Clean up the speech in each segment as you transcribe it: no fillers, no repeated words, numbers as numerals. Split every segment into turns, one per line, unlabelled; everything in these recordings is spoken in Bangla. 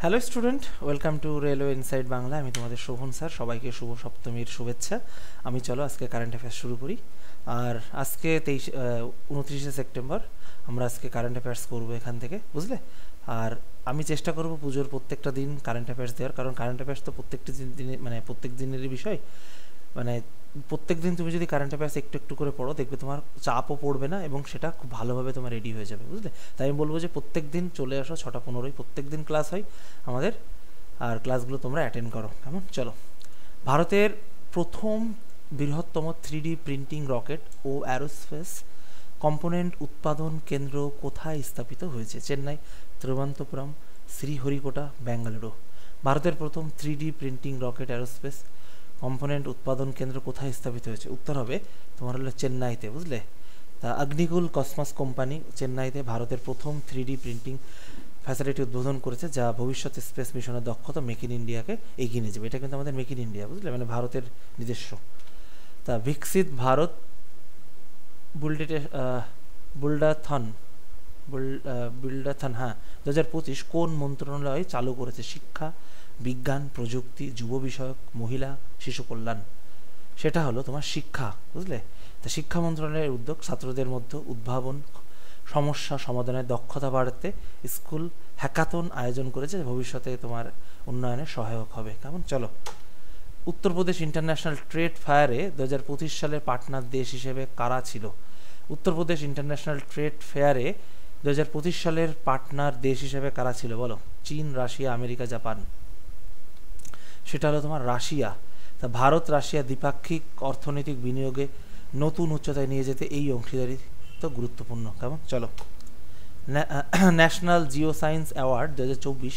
Hello student, welcome to railway inside Bangla. আমি তোমাদের শোভন স্যার, সবাইকে শুভ সপ্তমীর শুভেচ্ছা। আমি চলো আজকে কারেন্ট অ্যাফেয়ার্স শুরু করি। আর আজকে 29শে সেপ্টেম্বর আমরা আজকে কারেন্ট অ্যাফেয়ার্স করবো এখান থেকে, বুঝলে। আর আমি চেষ্টা করব পুজোর প্রত্যেকটা দিন কারেন্ট অ্যাফেয়ার্স দেওয়ার, কারণ কারেন্ট অ্যাফেয়ার্স তো প্রত্যেকটি দিনে মানে প্রত্যেক দিনেরই বিষয়। মানে প্রত্যেক দিন তুমি যদি কারেন্ট অ্যাফেয়ার্স একটু একটু করে পড়ো, দেখবে তোমার চাপও পড়বে না এবং সেটা খুব ভালোভাবে তোমার রেডি হয়ে যাবে, বুঝলে। তাই আমি বলবো যে প্রত্যেক দিন চলে আসো 6টা 15, প্রত্যেক দিন ক্লাস হয় আমাদের, আর ক্লাসগুলো তোমরা অ্যাটেন্ড করো, কেমন? চলো। ভারতের প্রথম বৃহত্তম 3D প্রিন্টিং রকেট ও অ্যারোস্পেস কম্পোনেন্ট উৎপাদন কেন্দ্র কোথায় স্থাপিত হয়েছে? চেন্নাই, তিরুবনন্তপুরম, শ্রীহরিকোটা, বেঙ্গালুরু। ভারতের প্রথম 3D printing rocket aerospace component উৎপাদন কেন্দ্র কোথায় স্থাপিত হয়েছে? উত্তর হবে তোমার হলো চেন্নাইতে, বুঝলে। তা অগ্নিকুল কসমস কোম্পানি চেন্নাইতে ভারতের প্রথম 3D প্রিন্টিং ফ্যাসিলিটি উদ্বোধন করেছে, যা ভবিষ্যতে স্পেস মিশনের দক্ষতা মেক ইন ইন্ডিয়াকে এগিয়ে নিয়ে যাবে। এটা কিন্তু আমাদের মেক ইন ইন্ডিয়া, বুঝলে, মানে ভারতের নিজস্ব। তা বিকশিত ভারত বুল্ডাথন হ্যাঁ 2025 কোন মন্ত্রণালয় চালু করেছে? শিক্ষা, বিজ্ঞান, প্রযুক্তি, যুব বিষয়ক, মহিলা, শিশু কল্যাণ। সেটা হলো তোমার শিক্ষা, বুঝলে। তা শিক্ষা মন্ত্রণালয়ের উদ্যোগ ছাত্রদের মধ্যে উদ্ভাবন, সমস্যা সমাধানের দক্ষতা বাড়াতে স্কুল হ্যাকাথন আয়োজন করেছে, ভবিষ্যতে তোমার উন্নয়নে সহায়ক হবে, কেমন? চলো। উত্তরপ্রদেশ ইন্টারন্যাশনাল ট্রেড ফায়ারে 2025 সালের পার্টনার দেশ হিসেবে কারা ছিল? উত্তরপ্রদেশ ইন্টারন্যাশনাল ট্রেড ফেয়ারে 2025 সালের পার্টনার দেশ হিসেবে কারা ছিল বলো? চীন, রাশিয়া, আমেরিকা, জাপান। সেটা হলো তোমার রাশিয়া। তা ভারত রাশিয়া দ্বিপাক্ষিক অর্থনৈতিক বিনিয়োগে নতুন উচ্চতায় নিয়ে যেতে এই অংশীদারিত্ব গুরুত্বপূর্ণ, কেমন? চলো। ন্যাশনাল জিও সায়েন্স অ্যাওয়ার্ড 2024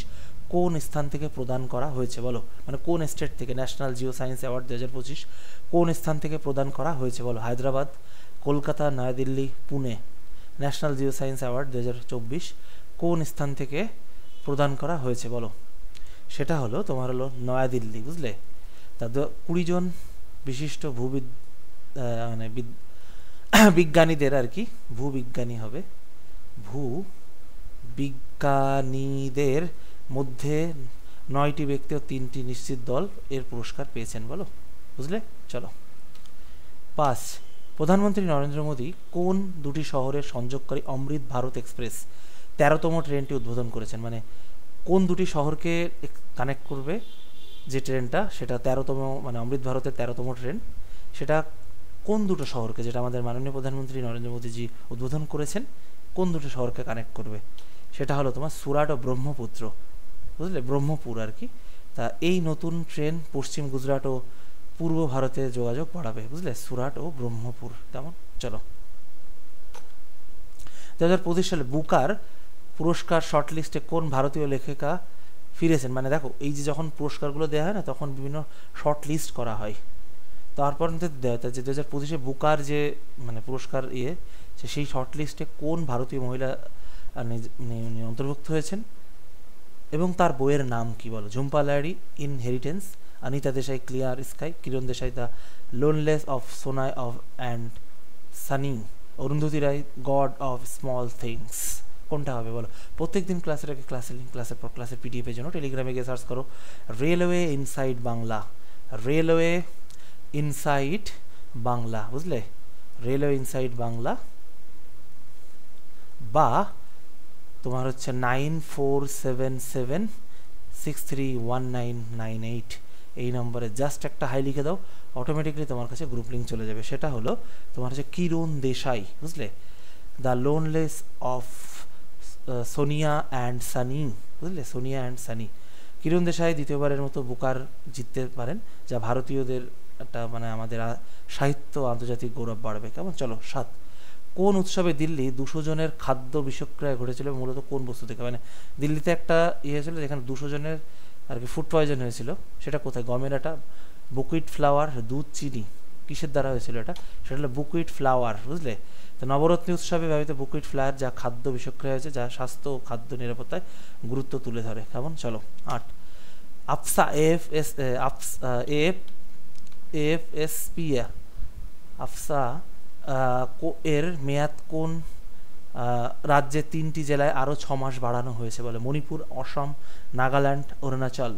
কোন স্থান থেকে প্রদান করা হয়েছে বলো? মানে কোন স্টেট থেকে ন্যাশনাল জিও সায়েন্স অ্যাওয়ার্ড 2025 কোন স্থান থেকে প্রদান করা হয়েছে বলো? Hyderabad, Kolkata, New Delhi, Pune. National geo science award 2024 কোন স্থান থেকে প্রদান করা হয়েছে বলো? সেটা হলো তোমার হলো নয়াদিল্লি, বুঝলে। তা 20 জন বিশিষ্ট মানে বিজ্ঞানীদের আর কি, ভূবিজ্ঞানী হবে, ভূবিজ্ঞানীদের মধ্যে 9টি ব্যক্তি ও 3টি নিশ্চিত দল এর পুরস্কার পেয়েছেন, বলো, বুঝলে। চলো। 5 প্রধানমন্ত্রী নরেন্দ্র মোদী কোন দুটি শহরের সংযোগকারী অমৃত ভারত এক্সপ্রেস 13তম ট্রেনটি উদ্বোধন করেছেন? মানে কোন দুটি শহরকে কানেক্ট করবে যে ট্রেনটা, সেটা 13তম, মানে অমৃত ভারতের 13তম ট্রেন, সেটা কোন দুটো শহরকে, যেটা আমাদের মাননীয় প্রধানমন্ত্রী নরেন্দ্র মোদীজি উদ্বোধন করেছেন, কোন দুটো শহরকে কানেক্ট করবে? সেটা হলো তোমার সুরাট ও ব্রহ্মপুত্র, বুঝলে, ব্রহ্মপুর আর কি। তা এই নতুন ট্রেন পশ্চিম গুজরাট ও পূর্ব ভারতে যোগাযোগ বাড়াবে, বুঝলে, সুরাট ও ব্রহ্মপুর, কেমন? চলো। 2025 সালে বুকার পুরস্কার শর্টলিস্টে কোন ভারতীয় লেখিকা ফিরেছেন? মানে দেখো, এই যে যখন পুরস্কারগুলো দেওয়া হয় না, তখন বিভিন্ন শর্ট লিস্ট করা হয়, তারপর দেওয়া হয় যে 2025 বুকার যে মানে পুরস্কার সেই শর্ট লিস্টে কোন ভারতীয় মহিলা অন্তর্ভুক্ত হয়েছেন এবং তার বইয়ের নাম কি বলো? Jhumpa Lahiri inheritance, Anita Desai clear sky, Kiran Desai the loneliness of Sonia of and Sunny, Arundhati Roy god of small things. কোনটা হবে বলো? প্রত্যেক দিন ক্লাসের আগে ক্লাসের লিঙ্ক, ক্লাসের পর ক্লাসের পিডিএফের জন্য টেলিগ্রামে গিয়ে সার্চ করো railway inside Bangla, railway inside Bangla, বুঝলে, রেলওয়ে ইনসাইড বাংলা, বা তোমার হচ্ছে 9477631998 এই নম্বরে জাস্ট একটা হাই লিখে দাও, অটোমেটিকলি তোমার কাছে গ্রুপ লিঙ্ক চলে যাবে। সেটা হলো তোমার হচ্ছে কিরণ দেশাই, বুঝলে, the loneliness of Sonia and Sunny, বুঝলে, সোনিয়া অ্যান্ড সানি। কিরণ দেশাই দ্বিতীয়বারের মতো বুকার জিততে পারেন, যা ভারতীয়দের একটা মানে আমাদের সাহিত্য আন্তর্জাতিক গৌরব বাড়বে, কেমন? চলো। 7 কোন উৎসবে দিল্লি 200 জনের খাদ্য বিষক্রিয়া ঘটেছিল মূলত কোন বস্তু থেকে? মানে দিল্লিতে একটা হয়েছিল যেখানে 200 জনের আর কি ফুড পয়জন হয়েছিল, সেটা কোথায়? গমের একটা বুকুইট ফ্লাওয়ার, দুধ, চিনি, কিসের দ্বারা হয়েছিল এটা? সেটা হলো বুকুইট ফ্লাওয়ার, বুঝলে। তো নবরত্ন উৎসবে ব্যবহৃত বুকুইট ফ্লাওয়ার যা খাদ্য বিষক্রিয়া হয়েছে, যা স্বাস্থ্য ও খাদ্য নিরাপত্তায় গুরুত্ব তুলে ধরে, কেমন? চলো। 8 আফসা আফসা এর মেয়াদ কোন রাজ্যে 3টি জেলায় আরও 6 মাস বাড়ানো হয়েছে বলে। মণিপুর, অসম, নাগাল্যান্ড, অরুণাচল,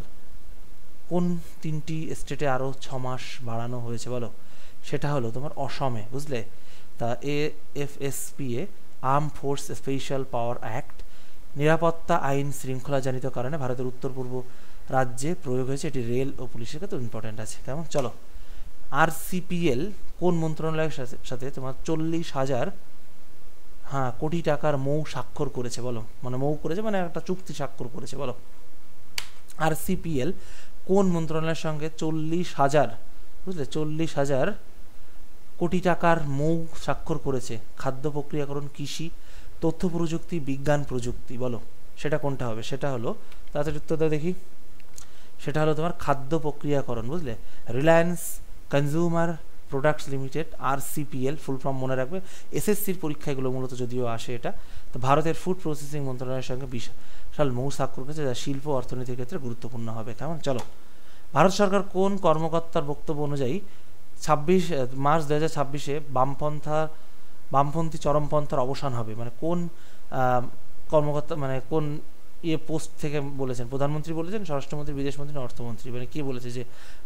কোন 3টি স্টেটে আরও 6 মাস বাড়ানো হয়েছে বলো? সেটা হলো তোমার অসমে, বুঝলে। তা AFSPA আর্ম ফোর্স স্পেশাল পাওয়ার অ্যাক্ট নিরাপত্তা আইন শৃঙ্খলাজনিত কারণে ভারতের উত্তর পূর্ব রাজ্যে প্রয়োগ হয়েছে। এটি রেল ও পুলিশের ক্ষেত্রে ইম্পর্টেন্ট আছে। কেমন? চলো। RCPL কোন মন্ত্রণালয়ের সাথে তোমার 40,000 কোটি টাকার মৌ স্বাক্ষর করেছে বলো? মানে মৌ করেছে মানে একটা চুক্তি স্বাক্ষর করেছে বলো। RCPL কোন মন্ত্রণালয়ের সঙ্গে 40,000, বুঝলে, 40,000 কোটি টাকার মৌ স্বাক্ষর করেছে? খাদ্য প্রক্রিয়াকরণ, কৃষি, তথ্য প্রযুক্তি, বিজ্ঞান প্রযুক্তি বলো। সেটা কোনটা হবে? সেটা হলো, তাড়াতাড়ি উত্তরটা দেখি, সেটা হলো তোমার খাদ্য প্রক্রিয়াকরণ, বুঝলে। Reliance consumer products limited, RCPL full form মনে রাখবে। SSCর পরীক্ষাগুলো মূলত যদিও আসে এটা। তো ভারতের ফুড প্রসেসিং মন্ত্রণালয়ের সঙ্গে বিশাল মৌ স্বাক্ষর করেছে, যা শিল্প অর্থনীতির ক্ষেত্রে গুরুত্বপূর্ণ হবে। কেমন? চলো। ভারত সরকার কোন কর্মকর্তার বক্তব্য অনুযায়ী 26 মার্চ 2026 বামপন্থী চরমপন্থার অবসান হবে? মানে কোন কর্মকর্তা, মানে কোন পোস্ট থেকে বলেছেন? প্রধানমন্ত্রী বলেছেন, স্বরাষ্ট্রমন্ত্রী, বিদেশমন্ত্রী না অর্থমন্ত্রী? মানে কে বলেছে যে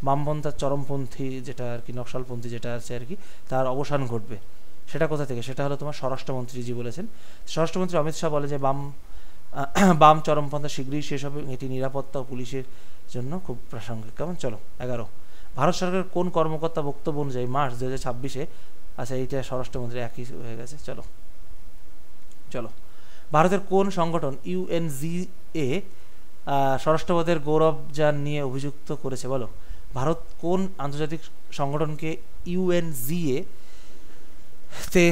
বামপন্থার চরমপন্থী যেটা আর কি, নকশালপন্থী যেটা আছে আর কি, তার অবসান ঘটবে? সেটা কোথা থেকে? সেটা হলো তোমার স্বরাষ্ট্রমন্ত্রীজি বলেছেন। স্বরাষ্ট্রমন্ত্রী অমিত শাহ বলে যে বাম চরমপন্থা শীঘ্রই শেষ হবে, এটি নিরাপত্তা ও পুলিশের জন্য খুব প্রাসঙ্গিক। কেমন? চলো। 11 ভারত সরকারের কোন কর্মকর্তা বক্তব্য অনুযায়ী মার্চ 2026, আচ্ছা এইটা স্বরাষ্ট্রমন্ত্রী একই হয়ে গেছে। চলো চলো। ভারতের কোন সংগঠন UNGA স্বরাষ্ট্রপদের গৌরবযান নিয়ে অভিযুক্ত করেছে বলো? ভারত কোন আন্তর্জাতিক সংগঠনকে UNGA তে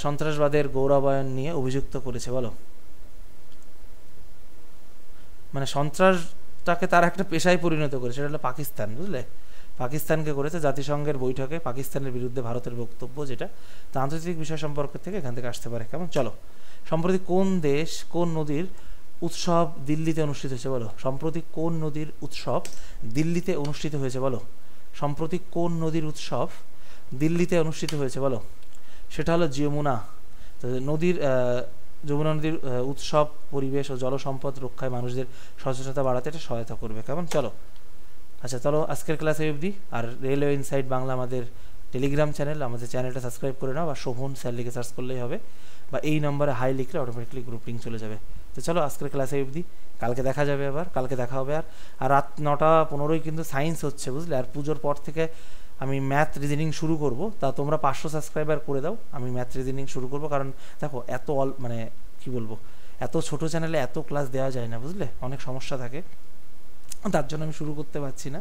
সন্ত্রাসবাদের গৌরবায়ন নিয়ে অভিযুক্ত করেছে বলো? মানে সন্ত্রাসটাকে তার একটা পেশায় পরিণত করেছে, সেটা হলো পাকিস্তান, বুঝলে। পাকিস্তানকে করেছে। জাতিসংঘের বৈঠকে পাকিস্তানের বিরুদ্ধে ভারতের বক্তব্য, যেটা তা আন্তর্জাতিক বিষয় সম্পর্ক থেকে এখান থেকে আসতে পারে। কেমন? চলো। সম্প্রতি কোন দেশ কোন নদীর উৎসব দিল্লিতে অনুষ্ঠিত হয়েছে বলো? সম্প্রতি কোন নদীর উৎসব দিল্লিতে অনুষ্ঠিত হয়েছে বলো? সম্প্রতি কোন নদীর উৎসব দিল্লিতে অনুষ্ঠিত হয়েছে বলো? সেটা হলো যমুনা। তো যমুনা নদীর উৎসব পরিবেশ ও জলসম্পদ রক্ষায় মানুষদের সচেতনতা বাড়াতে এটা সহায়তা করবে। কেমন? চলো। আচ্ছা চলো, আজকের ক্লাসে অবধি। আর রেলওয়ে ইনসাইট বাংলা আমাদের টেলিগ্রাম চ্যানেল, আমাদের চ্যানেলটা সাবস্ক্রাইব করে নাও, বা শোভন স্যার লিখে সার্চ করলেই হবে, বা এই নম্বরে হাই লিখলে অটোমেটিকলি গ্রুপ লিঙ্ক চলে যাবে। তো চলো, আজকের ক্লাসে অবধি। কালকে দেখা যাবে আবার, কালকে দেখা হবে। আর রাত 9:15 কিন্তু সায়েন্স হচ্ছে, বুঝলে। আর পুজোর পর থেকে আমি ম্যাথ রিজনিং শুরু করব। তা তোমরা 500 সাবস্ক্রাইবার করে দাও, আমি ম্যাথ রিজনিং শুরু করব। কারণ দেখো, মানে কি বলবো, এত ছোট চ্যানেলে এত ক্লাস দেওয়া যায় না, বুঝলে, অনেক সমস্যা থাকে, তার জন্য আমি শুরু করতে পারছি না।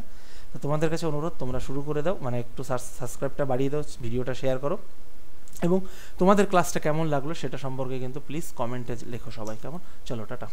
তো তোমাদের কাছে অনুরোধ, তোমরা শুরু করে দাও, মানে একটু সাবস্ক্রাইবটা বাড়িয়ে দাও, ভিডিওটা শেয়ার করো, এবং তোমাদের ক্লাসটা কেমন লাগলো সেটা সম্পর্কে কিন্তু প্লিজ কমেন্টে লেখো সবাই। কেমন? চলো, টাটা।